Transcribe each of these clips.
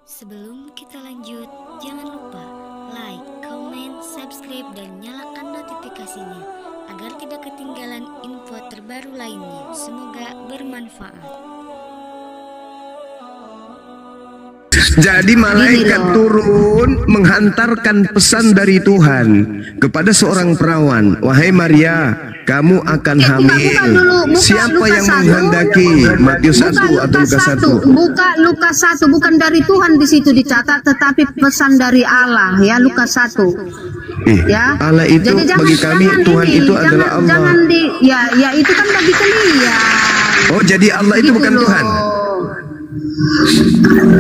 Sebelum kita lanjut, jangan lupa like, comment, subscribe, dan nyalakan notifikasinya agar tidak ketinggalan info terbaru lainnya. Semoga bermanfaat. Jadi malaikat turun menghantarkan pesan dari Tuhan kepada seorang perawan. Wahai Maria, kamu akan hamil. Siapa yang menghendaki? Matius 1 atau Lukas 1? Buka Lukas 1, bukan dari Tuhan di situ dicatat, tetapi pesan dari Allah ya, Lukas 1. Ya. Allah itu jadi bagi kami Tuhan itu adalah Allah. Ya itu kan bagi kalian. Oh, jadi Allah itu bukan Tuhan.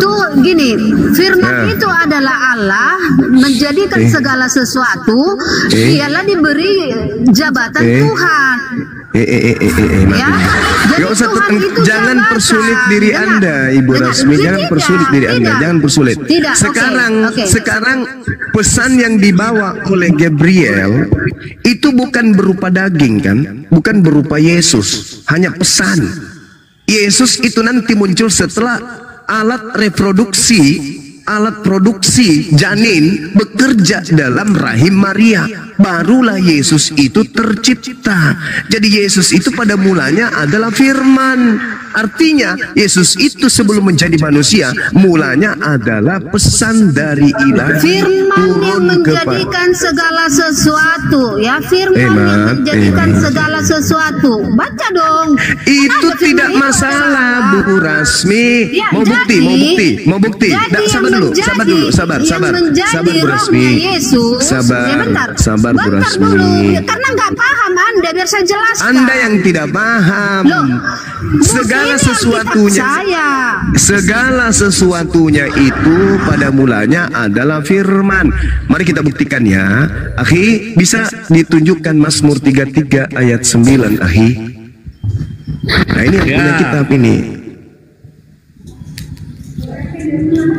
Tuh gini, firman itu adalah Allah menjadikan segala sesuatu, ialah diberi jabatan Tuhan. Ya, gak usah jangan persulit diri Anda, Ibu Rasmi. Jangan persulit diri Anda, jangan persulit. Sekarang pesan yang dibawa oleh Gabriel itu bukan berupa daging kan, bukan berupa Yesus, hanya pesan. Yesus itu nanti muncul setelah alat produksi janin bekerja dalam rahim Maria. Barulah Yesus itu tercipta. Jadi Yesus itu pada mulanya adalah firman. Artinya Yesus itu sebelum menjadi manusia, mulanya adalah pesan dari ilahi. Firman yang menjadikan segala sesuatu, ya, firman yang menjadikan segala sesuatu. Baca dong. Itu tidak masalah, Bu Rasmi. Ya, mau bukti. Sabar Bu Rasmi. Sabar Bu Rasmi. Karena nggak paham Anda, biar saya jelaskan. Anda yang tidak paham. Segala sesuatunya itu pada mulanya adalah firman. Mari kita buktikan ya. Akhi, bisa ditunjukkan Mazmur 33 ayat 9, akhi. Nah, ini yang punya kitab ini.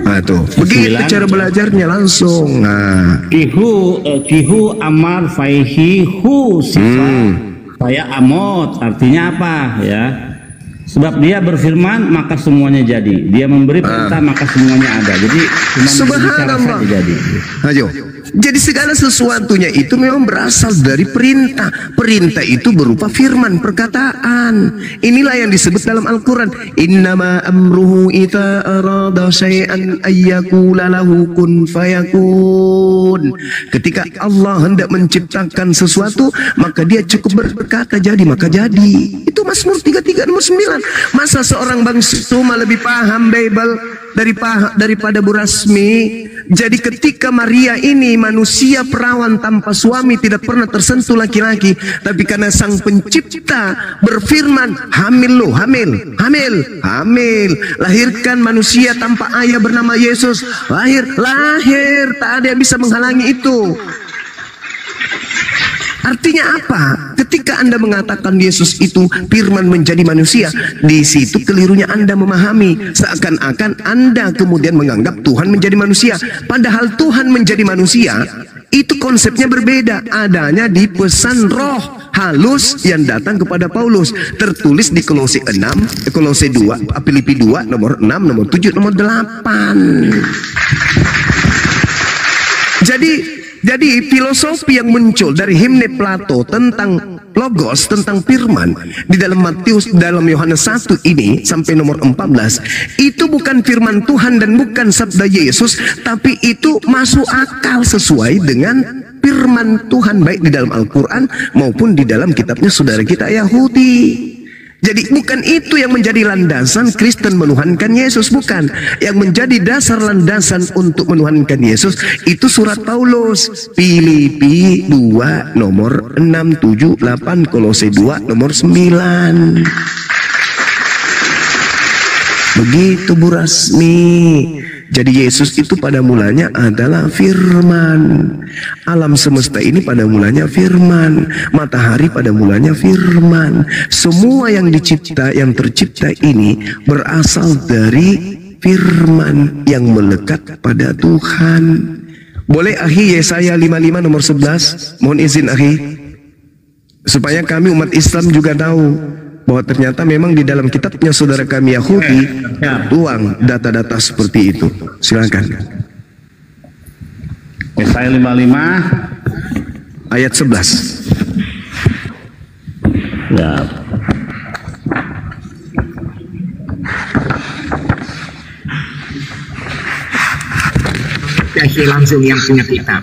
Nah, tuh. Begitu cara belajarnya langsung. Nah. Kihu amar faihihu sifat. Saya amot, artinya apa ya? Sebab dia berfirman maka semuanya jadi. Dia memberi perintah maka semuanya ada. Jadi subhanallah jadi. Ayo. Jadi segala sesuatunya itu memang berasal dari perintah. Perintah itu berupa firman, perkataan. Inilah yang disebut dalam Al-Quran. Innama amruhu idza arada syai'an ayyakula lahu kun fayakun. Ketika Allah hendak menciptakan sesuatu, maka dia cukup berkata jadi, maka jadi. Itu Mazmur 33 nomor 9. Masa seorang Bang Suma lebih paham Bible daripada Bu Rasmi? Jadi ketika Maria ini manusia perawan tanpa suami, tidak pernah tersentuh laki-laki, tapi karena Sang Pencipta berfirman, hamil, lahirkan manusia tanpa ayah bernama Yesus. Lahir, tak ada yang bisa menghalangi itu. Artinya apa? Ketika Anda mengatakan Yesus itu firman menjadi manusia, di situ kelirunya Anda memahami. Seakan-akan Anda kemudian menganggap Tuhan menjadi manusia. Padahal Tuhan menjadi manusia itu konsepnya berbeda. Adanya di pesan roh halus yang datang kepada Paulus. Tertulis di Kolose 2, Filipi 2, nomor 6, nomor 7, nomor 8. Jadi filosofi yang muncul dari himne Plato tentang logos, tentang firman di dalam dalam Yohanes 1 ini sampai nomor 14, itu bukan firman Tuhan dan bukan sabda Yesus, tapi itu masuk akal sesuai dengan firman Tuhan baik di dalam Al-Quran maupun di dalam kitabnya saudara kita Yahudi. Jadi bukan itu yang menjadi landasan Kristen menuhankan Yesus, bukan. Yang menjadi dasar landasan untuk menuhankan Yesus itu surat Paulus, Filipi 2 nomor 6, 7, 8, Kolose 2 nomor 9. Begitu Bu Rasmi. Jadi Yesus itu pada mulanya adalah firman. Alam semesta ini pada mulanya firman. Matahari pada mulanya firman. Semua yang tercipta ini berasal dari firman yang melekat pada Tuhan. Boleh akhi Yesaya 55 nomor 11? Mohon izin akhi, supaya kami umat Islam juga tahu. bahwa ternyata memang di dalam kitabnya saudara kami Yahudi tertuang data-data seperti itu. Silakan. Yesaya 55 ayat 11. ya. Kasih langsung yang punya kitab.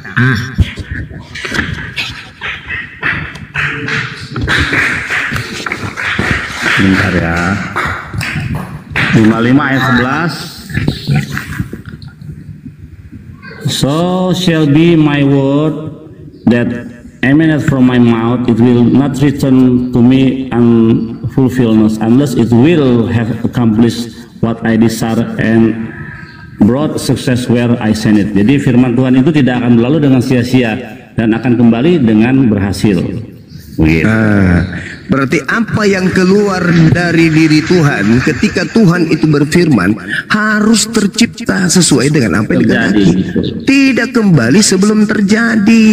Bentar ya. 55 ayat 11. So shall be my word that emanate from my mouth, it will not return to me unfulfilled unless it will have accomplished what I desire and brought success where I send it. Jadi firman Tuhan itu tidak akan berlalu dengan sia-sia dan akan kembali dengan berhasil. Berarti apa yang keluar dari diri Tuhan ketika Tuhan itu berfirman harus tercipta sesuai dengan apa yang dikehendaki, tidak kembali sebelum terjadi.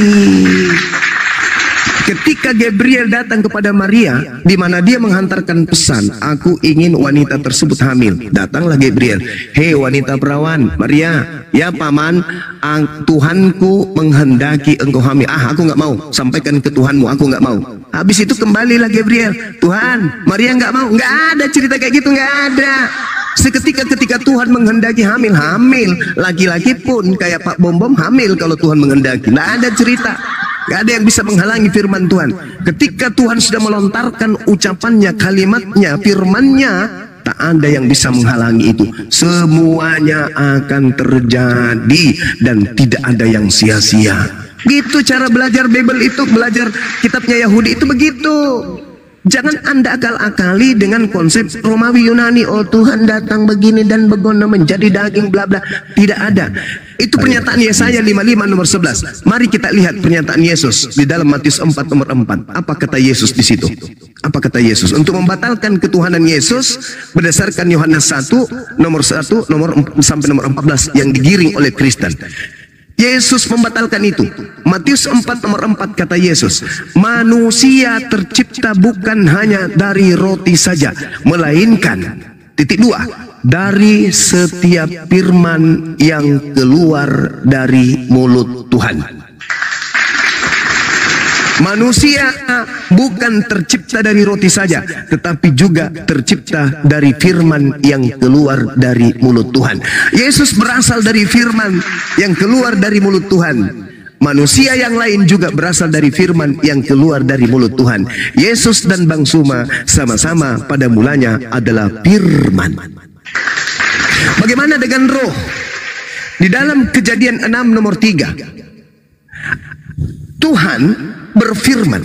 Ketika Gabriel datang kepada Maria, di mana dia menghantarkan pesan, aku ingin wanita tersebut hamil. Datanglah Gabriel, hei wanita perawan, Maria, ya paman, Tuhanku menghendaki engkau hamil. Aku nggak mau, sampaikan ke Tuhanmu, aku nggak mau. Habis itu kembalilah Gabriel, Tuhan, Maria nggak mau. Nggak ada cerita kayak gitu, nggak ada. Seketika ketika Tuhan menghendaki hamil, laki-laki pun kayak Pak Bom hamil kalau Tuhan menghendaki. Nggak ada cerita. Gak ada yang bisa menghalangi firman Tuhan. Ketika Tuhan sudah melontarkan ucapannya, kalimatnya, firmannya, tak ada yang bisa menghalangi itu. Semuanya akan terjadi dan tidak ada yang sia-sia. Gitu cara belajar Bible itu, belajar kitabnya Yahudi itu begitu. Jangan Anda akal-akali dengan konsep Romawi Yunani. Oh Tuhan datang begini dan begono menjadi daging bla bla. Tidak ada. Itu pernyataan Yesaya 55 nomor 11. Mari kita lihat pernyataan Yesus di dalam Matius 4 nomor 4. Apa kata Yesus di situ? Apa kata Yesus? Untuk membatalkan ketuhanan Yesus berdasarkan Yohanes 1 nomor 1 sampai nomor 14 yang digiring oleh Kristen. Yesus membatalkan itu. Matius 4 nomor 4 kata Yesus, manusia tercipta bukan hanya dari roti saja, melainkan titik 2, dari setiap firman yang keluar dari mulut Tuhan. Manusia bukan tercipta dari roti saja, tetapi juga tercipta dari firman yang keluar dari mulut Tuhan. Yesus berasal dari firman yang keluar dari mulut Tuhan. Manusia yang lain juga berasal dari firman yang keluar dari mulut Tuhan. Yesus dan Bang Suma sama-sama pada mulanya adalah firman. Bagaimana dengan roh? Di dalam Kejadian 6 nomor 3, Tuhan berfirman,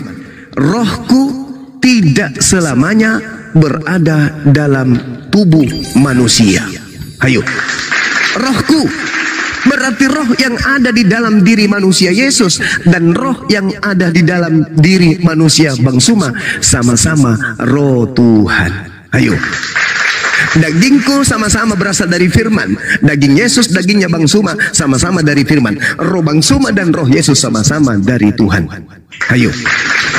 rohku tidak selamanya berada dalam tubuh manusia. Ayo, rohku berarti roh yang ada di dalam diri manusia Yesus dan roh yang ada di dalam diri manusia Bang Suma sama-sama roh Tuhan. Ayo, dagingku sama-sama berasal dari firman. Daging Yesus, dagingnya Bang Suma sama-sama dari firman. Roh Bang Suma dan roh Yesus sama-sama dari Tuhan. Ayo,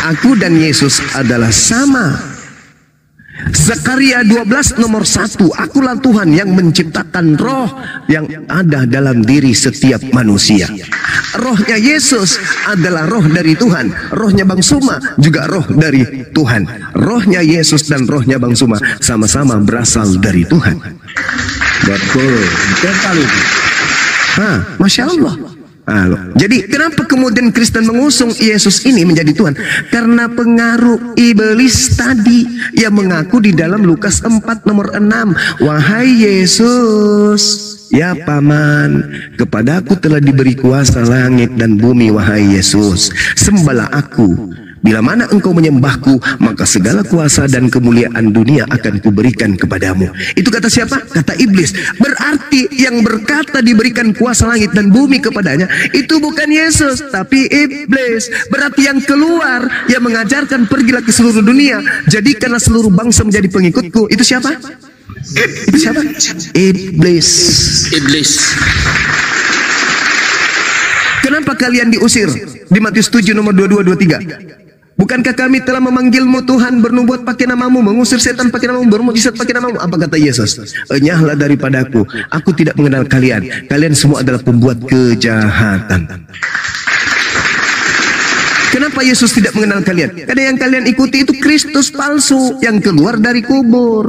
aku dan Yesus adalah sama. Zakaria 12 nomor 1, akulah Tuhan yang menciptakan roh yang ada dalam diri setiap manusia. Rohnya Yesus adalah roh dari Tuhan. Rohnya Bang Suma juga roh dari Tuhan. Rohnya Yesus dan rohnya Bang Suma sama-sama berasal dari Tuhan. Betul, betul sekali. Masya Allah. Jadi kenapa kemudian Kristen mengusung Yesus ini menjadi Tuhan? Karena pengaruh iblis tadi yang mengaku di dalam Lukas 4 nomor 6, wahai Yesus, ya paman, kepadaku telah diberi kuasa langit dan bumi, wahai Yesus, sembahlah aku. Bila mana engkau menyembahku, maka segala kuasa dan kemuliaan dunia akan kuberikan kepadamu. Itu kata siapa? Kata iblis. Berarti yang berkata diberikan kuasa langit dan bumi kepadanya, itu bukan Yesus, tapi iblis. Berarti yang keluar, yang mengajarkan pergilah ke seluruh dunia, jadikanlah seluruh bangsa menjadi pengikutku. Itu siapa? Itu siapa? Iblis. Kenapa kalian diusir? Di Matius 7 nomor 22-23. Bukankah kami telah memanggilmu Tuhan, bernubuat pakai namamu, mengusir setan pakai namamu, bermukjizat pakai namamu? Apa kata Yesus? Enyahlah daripadaku, aku tidak mengenal kalian. Kalian semua adalah pembuat kejahatan. Kenapa Yesus tidak mengenal kalian? Karena yang kalian ikuti itu Kristus palsu yang keluar dari kubur.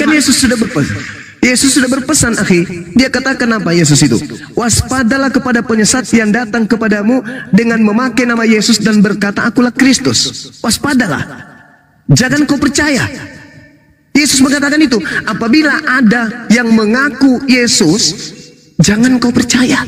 Kan Yesus sudah berpesan. Yesus sudah berpesan, akhi. Dia katakan apa Yesus itu? Waspadalah kepada penyesat yang datang kepadamu dengan memakai nama Yesus dan berkata, akulah Kristus. Waspadalah. Jangan kau percaya. Yesus mengatakan itu. Apabila ada yang mengaku Yesus, jangan kau percaya.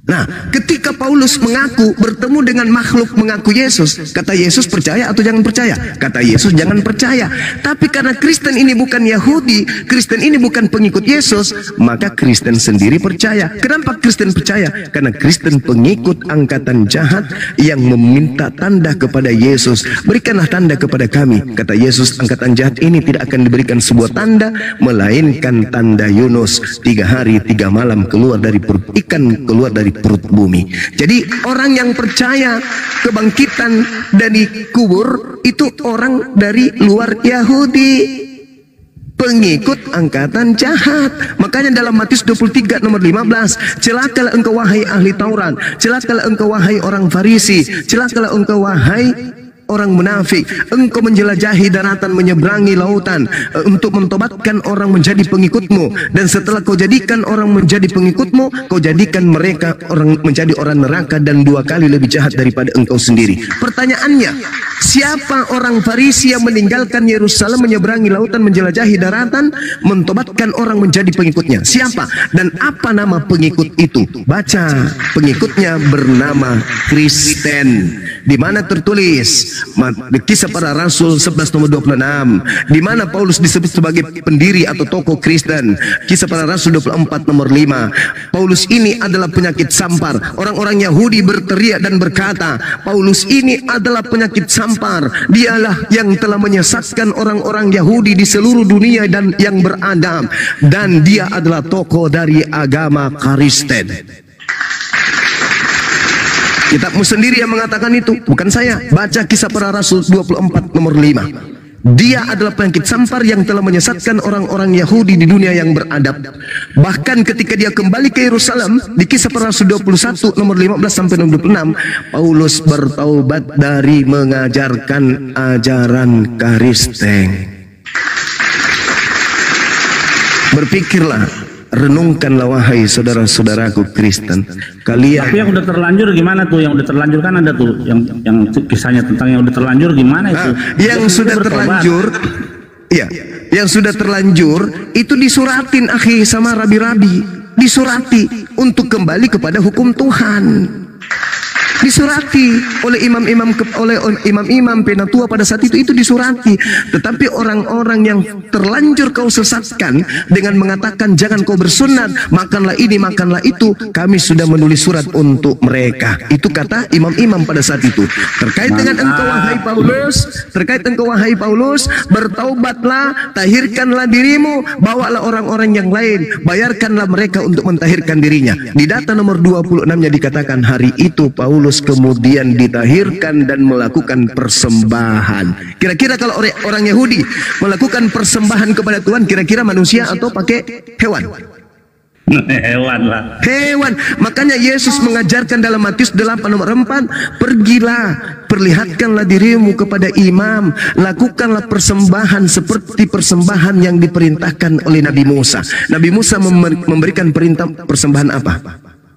Nah, ketika Paulus mengaku bertemu dengan makhluk mengaku Yesus, kata Yesus percaya atau jangan percaya? Kata Yesus jangan percaya. Tapi karena Kristen ini bukan Yahudi, Kristen ini bukan pengikut Yesus, maka Kristen sendiri percaya. Kenapa Kristen percaya? Karena Kristen pengikut angkatan jahat yang meminta tanda kepada Yesus. Berikanlah tanda kepada kami. Kata Yesus, angkatan jahat ini tidak akan diberikan sebuah tanda, melainkan tanda Yunus. 3 hari 3 malam keluar dari perut ikan, keluar dari perut bumi. Jadi orang yang percaya kebangkitan dari kubur itu orang dari luar Yahudi, pengikut angkatan jahat. Makanya dalam Matius 23 nomor 15, celakalah engkau wahai ahli Taurat, celakalah engkau wahai orang Farisi, celakalah engkau wahai orang munafik, engkau menjelajahi daratan, menyeberangi lautan untuk mentobatkan orang menjadi pengikutmu, dan setelah kau jadikan orang menjadi pengikutmu, kau jadikan mereka orang menjadi orang neraka dan 2 kali lebih jahat daripada engkau sendiri. Pertanyaannya, siapa orang Farisi yang meninggalkan Yerusalem, menyeberangi lautan, menjelajahi daratan, mentobatkan orang menjadi pengikutnya? Siapa dan apa nama pengikut itu? Baca, pengikutnya bernama Kristen. Di mana tertulis Kisah Para Rasul 11 nomor 26, di mana Paulus disebut sebagai pendiri atau tokoh Kristen. Kisah Para Rasul 24 nomor 5. Paulus ini adalah penyakit sampar. Orang-orang Yahudi berteriak dan berkata, Paulus ini adalah penyakit sampar. Dialah yang telah menyesatkan orang-orang Yahudi di seluruh dunia dan yang beradab, dan dia adalah tokoh dari agama Kristen. Kitabmu sendiri yang mengatakan itu, bukan saya. Baca Kisah Para Rasul 24 nomor 5. Dia adalah penyakit sampar yang telah menyesatkan orang-orang Yahudi di dunia yang beradab. Bahkan ketika dia kembali ke Yerusalem, di Kisah Para Rasul 21 nomor 15 sampai 26, Paulus bertaubat dari mengajarkan ajaran Kristen. Berpikirlah, renungkanlah wahai saudara-saudaraku Kristen, kalian. Tapi yang udah terlanjur gimana tuh? Yang udah terlanjur kan ada tuh, yang kisahnya tentang yang udah terlanjur gimana itu? Yang sudah terlanjur, iya, yang sudah terlanjur itu disuratin, akhi, sama rabi-rabi, disurati untuk kembali kepada hukum Tuhan. Disurati oleh imam-imam penatua pada saat itu disurati. Tetapi orang-orang yang terlanjur kau sesatkan dengan mengatakan jangan kau bersunat, makanlah ini, makanlah itu, kami sudah menulis surat untuk mereka. Itu kata imam-imam pada saat itu. Terkait dengan engkau wahai Paulus, bertaubatlah, tahirkanlah dirimu, bawalah orang-orang yang lain, bayarkanlah mereka untuk mentahirkan dirinya. Di data nomor 26-nya dikatakan hari itu Paulus kemudian ditahirkan dan melakukan persembahan. Kira-kira kalau orang Yahudi melakukan persembahan kepada Tuhan, kira-kira manusia atau pakai hewan? Hewan lah. Hewan. Makanya Yesus mengajarkan dalam Matius 8 nomor 4, pergilah, perlihatkanlah dirimu kepada imam, lakukanlah persembahan seperti persembahan yang diperintahkan oleh Nabi Musa. Nabi Musa memberikan perintah persembahan apa?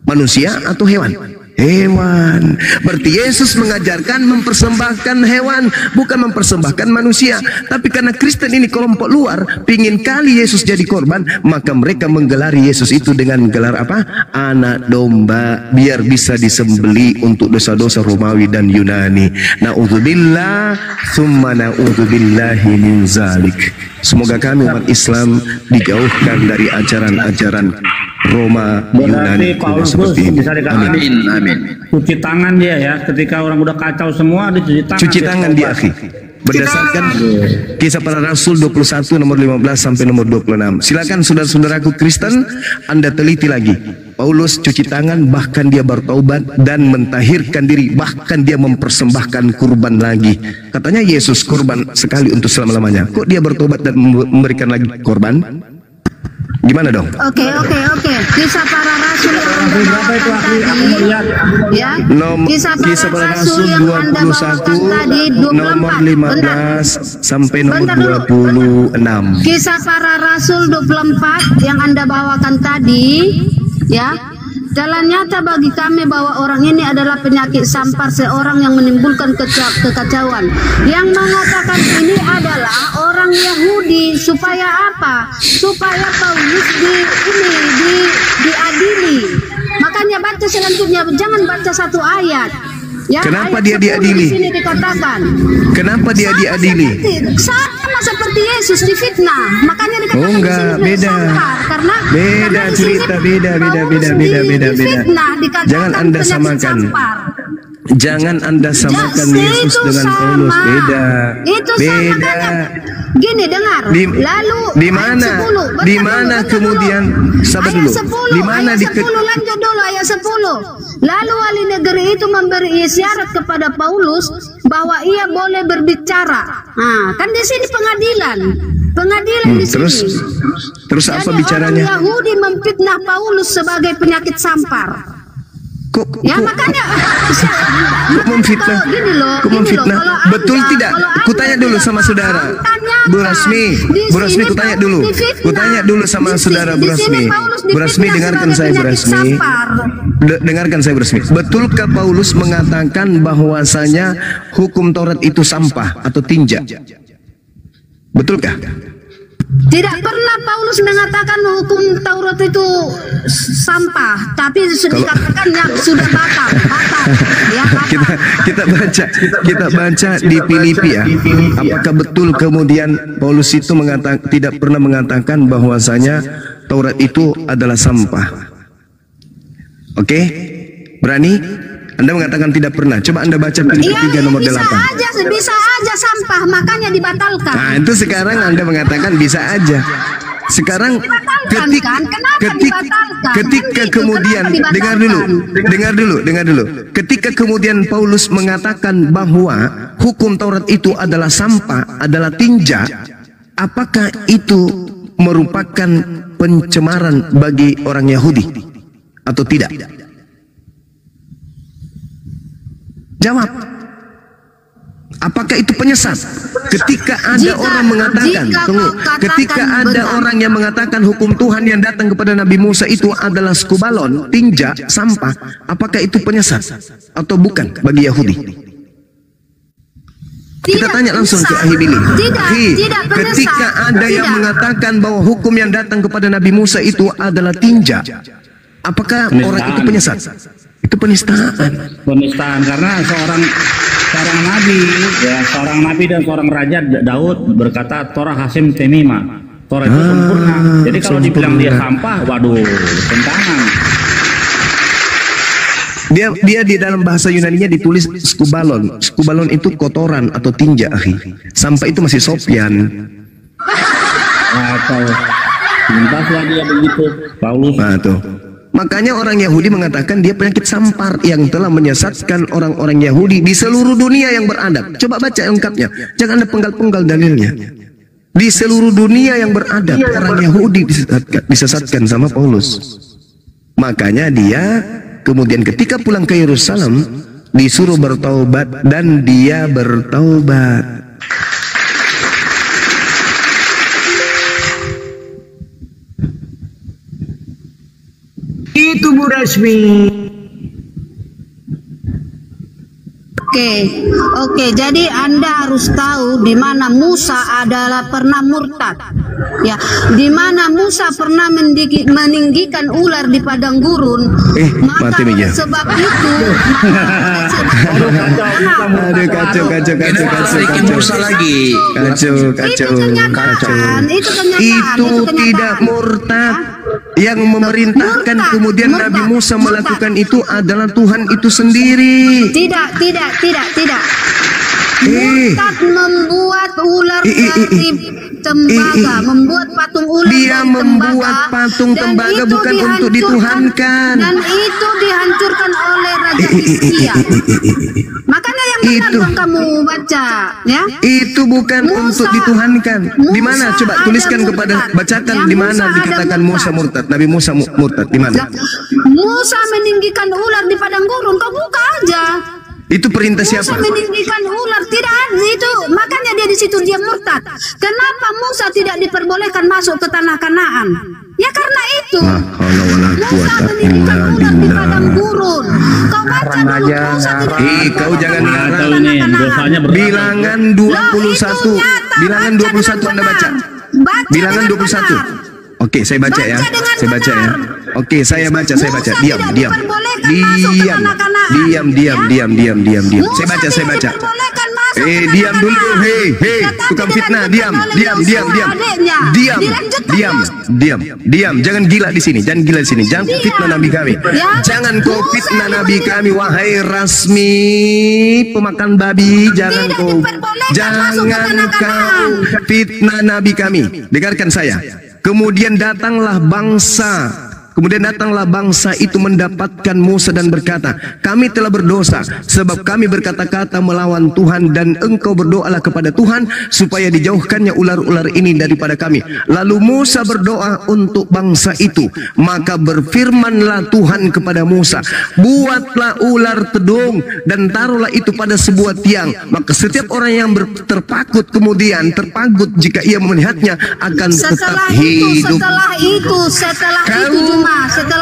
Manusia atau hewan? Hewan. Berarti Yesus mengajarkan mempersembahkan hewan, bukan mempersembahkan manusia. Tapi karena Kristen ini kelompok luar, pingin kali Yesus jadi korban, maka mereka menggelari Yesus itu dengan gelar apa? Anak domba, biar bisa disembeli untuk dosa-dosa Romawi dan Yunani. Na'udzubillah, summa na'udzubillahi min zalik. Semoga kami umat Islam dijauhkan dari ajaran-ajaran Roma, Yunani, seperti ini. Amin, amin. Cuci tangan dia ya, ketika orang udah kacau semua dicuci tangan. Cuci tangan dia, akhi. Berdasarkan Kisah Para Rasul 21 nomor 15 sampai nomor 26. Silakan saudara-saudaraku Kristen, Anda teliti lagi. Paulus cuci tangan, bahkan dia bertaubat dan mentahirkan diri, bahkan dia mempersembahkan kurban lagi. Katanya Yesus kurban sekali untuk selama-lamanya. Kok dia bertobat dan memberikan lagi kurban? Gimana dong? Oke. Kisah para rasul yang Anda bawakan tadi, ya. Kisah para rasul 21 nomor 15 sampai nomor 26. Kisah para rasul 24 yang Anda bawakan tadi, ya. Jalan nyata bagi kami bahwa orang ini adalah penyakit sampar, seorang yang menimbulkan kekacauan. Yang mengatakan ini adalah orang Yahudi. Supaya apa? Supaya Paulus diadili. Makanya baca selanjutnya, jangan baca satu ayat. Ya, kenapa ayat dia diadili? Di sini dikatakan. Kenapa dia diadili? Sama seperti Yesus difitnah. Makanya dikatakan enggak, di sini beda. sampar, karena cerita, beda. Jangan Anda samakan. Jangan Anda samakan Yesus dengan Paulus, beda. Itu beda. Gini, dengar. Lalu di mana? Di mana kemudian? Sabar dulu. Di mana ayat 10 lanjut dulu ayat 10. Lalu wali negeri itu memberi isyarat kepada Paulus bahwa ia boleh berbicara. Nah, kan di sini pengadilan di sini. Terus apa bicaranya? Orang Yahudi memfitnah Paulus sebagai penyakit sampar. Ya makanya memfitnah. Kok memfitnah? Betul tidak? Kutanya dulu sama saudara Bu Rasmi, kutanya dulu sama saudara Bu Rasmi. Bu Rasmi, dengarkan saya Bu Rasmi. Dengarkan saya Bu Rasmi. Betulkah Paulus mengatakan bahwasanya hukum Taurat itu sampah atau tinja? Betulkah? Tidak pernah Paulus mengatakan hukum Taurat itu sampah, tapi dikatakannya sudah batal. Ya, kita baca di Filipi ya. Apakah betul kemudian Paulus itu tidak pernah mengatakan bahwasanya Taurat itu adalah sampah? Oke? Berani? Anda mengatakan tidak pernah. Coba Anda baca Filipi 3 nomor 8. Bisa aja sampah, makanya dibatalkan. Nah, itu sekarang Anda mengatakan bisa aja. Sekarang ketika kemudian dengar dulu. Ketika kemudian Paulus mengatakan bahwa hukum Taurat itu adalah sampah, adalah tinja, apakah itu merupakan pencemaran bagi orang Yahudi atau tidak? Jawab. Apakah itu penyesat? Ketika ada orang mengatakan, ketika ada orang yang mengatakan hukum Tuhan yang datang kepada Nabi Musa itu adalah skubalon, tinja, sampah, apakah itu penyesat atau bukan bagi Yahudi? Kita tanya langsung ke Ahi Billy. Ketika ada yang mengatakan bahwa hukum yang datang kepada Nabi Musa itu adalah tinja, apakah orang itu penyesat? Itu penistaan. Penistaan karena seorang nabi dan seorang raja Daud berkata Torah Hasim Temima. Torah itu sempurna. Jadi kalau dibilang dia sampah, waduh, tentangan. Dia di dalam bahasa Yunaninya ditulis skubalon. Skubalon itu kotoran atau tinja, akhi. Sampah itu masih Sofyan. Atau lintaslah dia begitu, Paulus. Nah, tuh. Makanya orang Yahudi mengatakan dia penyakit sampar yang telah menyesatkan orang-orang Yahudi di seluruh dunia yang beradab. Coba baca lengkapnya. Jangan ada penggal-penggal dalilnya. Di seluruh dunia yang beradab, orang Yahudi disesatkan sama Paulus. Makanya dia kemudian ketika pulang ke Yerusalem disuruh bertaubat dan dia bertaubat. Itu Bu Rasmi. Oke, jadi Anda harus tahu di mana Musa adalah pernah murtad. Ya, di mana Musa pernah meninggikan ular di padang gurun. Maka sebab itu Itu tidak murtad. Yang memerintahkan kemudian Nabi Musa melakukan itu adalah Tuhan itu sendiri. Tidak. Murtad membuat ular ular dari tembaga, membuat patung ular Dia dari membuat patung tembaga dan bukan itu untuk dituhankan. Dan itu dihancurkan oleh Raja Hizkia. Makanya yang benar Itu. dong kamu baca, ya. Itu bukan untuk dituhankan. Di mana? Musa Coba ada tuliskan murtad. kepada, bacakan Ya, di mana Musa ada dikatakan murtad. Musa murtad. Nabi Musa murtad di mana? Musa meninggikan ular di padang gurun, kau buka aja. Itu perintah Musa siapa? meninggikan ular, tidak ada itu, makanya dia di situ dia murtad. Kenapa Musa tidak diperbolehkan masuk ke tanah Kanaan? Ya karena itu. La haula wala Musa quwata meninggikan illa ular di billah. padang gurun. Kau baca dulu Musa tidak Kau jangan diperbolehkan ngarang. masuk ke Tahu ini tanah dosanya Kanaan. berapa? Bilangan 21. Bilangan 21 Anda baca. Bilangan 21. Oke, saya baca ya. Baca dengan Saya baca ya. benar. Oke, saya baca. Musa Diam. tidak Diam. diperbolehkan masuk ke Diam. tanah Kanaan. Diam. Ya? Saya Musa baca. tidak diperbolehkan masuk ke tanah Diam dulu. Kanaan. Hei, Tetapi tukang fitnah. dilanjutkan oleh Yosua adiknya. Dilanjutkan Diam. Jangan gila di sini. Jangan gila di sini. Jangan Diam. fitnah Nabi kami. Ya. Jangan kau Musa fitnah yang Nabi kami, wahai Rasmi pemakan babi. Jangan Tidak kau, diperbolehkan masuk ke jangan tanah kau Kanaan. fitnah Nabi kami. Dengarkan saya. Kemudian datanglah bangsa itu mendapatkan Musa dan berkata, kami telah berdosa sebab kami berkata-kata melawan Tuhan, dan engkau berdoalah kepada Tuhan supaya dijauhkannya ular-ular ini daripada kami. Lalu Musa berdoa untuk bangsa itu, maka berfirmanlah Tuhan kepada Musa, buatlah ular tedung dan taruhlah itu pada sebuah tiang, maka setiap orang yang terpagut jika ia melihatnya akan tetap hidup.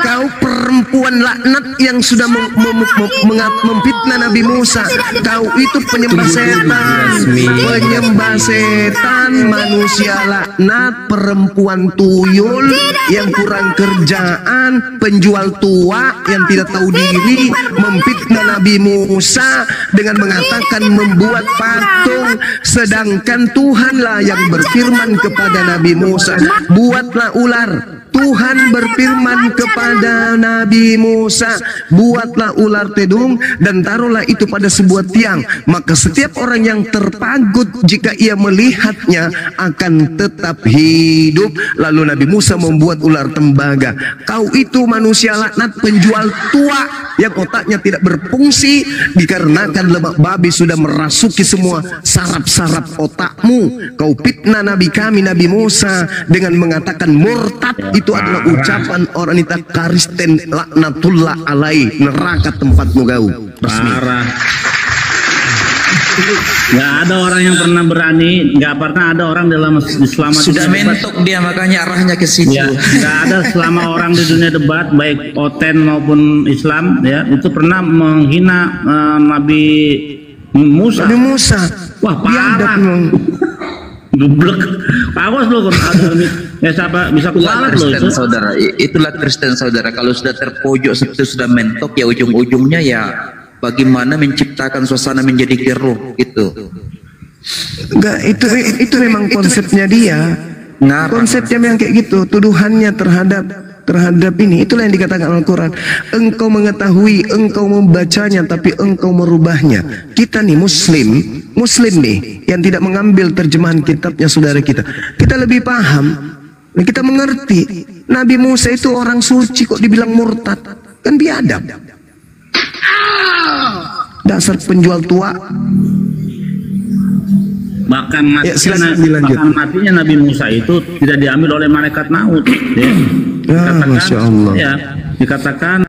Kau perempuan laknat yang sudah memfitnah Nabi Musa. Kau itu penyembah setan, manusia laknat, perempuan tuyul yang kurang kerjaan, penjual tua yang tidak tahu diri, memfitnah Nabi Musa dengan mengatakan membuat patung, sedangkan Tuhanlah yang berfirman kepada Nabi Musa, buatlah ular. Tuhan berfirman kepada Nabi Musa, buatlah ular tedung dan taruhlah itu pada sebuah tiang, maka setiap orang yang terpagut jika ia melihatnya akan tetap hidup. Lalu Nabi Musa membuat ular tembaga. Kau itu manusia laknat, penjual tua yang otaknya tidak berfungsi dikarenakan lemak babi sudah merasuki semua saraf-saraf otakmu. Kau fitnah Nabi kami Nabi Musa dengan mengatakan murtad. Itu adalah ucapan orang itu Kristen, laknatullah alaih, neraka tempatmu kau. Parah. Nggak ada orang yang pernah berani, nggak pernah ada orang dalam selama Sudah mentok dia, makanya arahnya ke situ. ya, nggak ada selama orang di dunia debat baik Oten maupun Islam ya itu pernah menghina Nabi Musa. Nabi Musa. Wah, Biadab parah. memang. Geblek. Awas lo kalau ada ya siapa bisa Itulah kualat lo Kristen itu. saudara, itulah Kristen saudara. Kalau sudah terpojok seperti sudah mentok, ya ujung-ujungnya ya bagaimana menciptakan suasana menjadi keruh gitu. Enggak, itu memang konsepnya dia. Ngarang. Konsepnya memang kayak gitu, tuduhannya terhadap ini. Itulah yang dikatakan Al-Quran. Engkau mengetahui, engkau membacanya, tapi engkau merubahnya. Kita nih Muslim nih yang tidak mengambil terjemahan kitabnya saudara kita. Kita lebih paham dan kita mengerti. Nabi Musa itu orang suci kok dibilang murtad, kan biadab. Dasar penjual tua. Bahkan Ya, silakan dilanjut. matinya Nabi Musa itu tidak diambil oleh malaikat maut. Ya. Ya, Masya Allah. Ya, dikatakan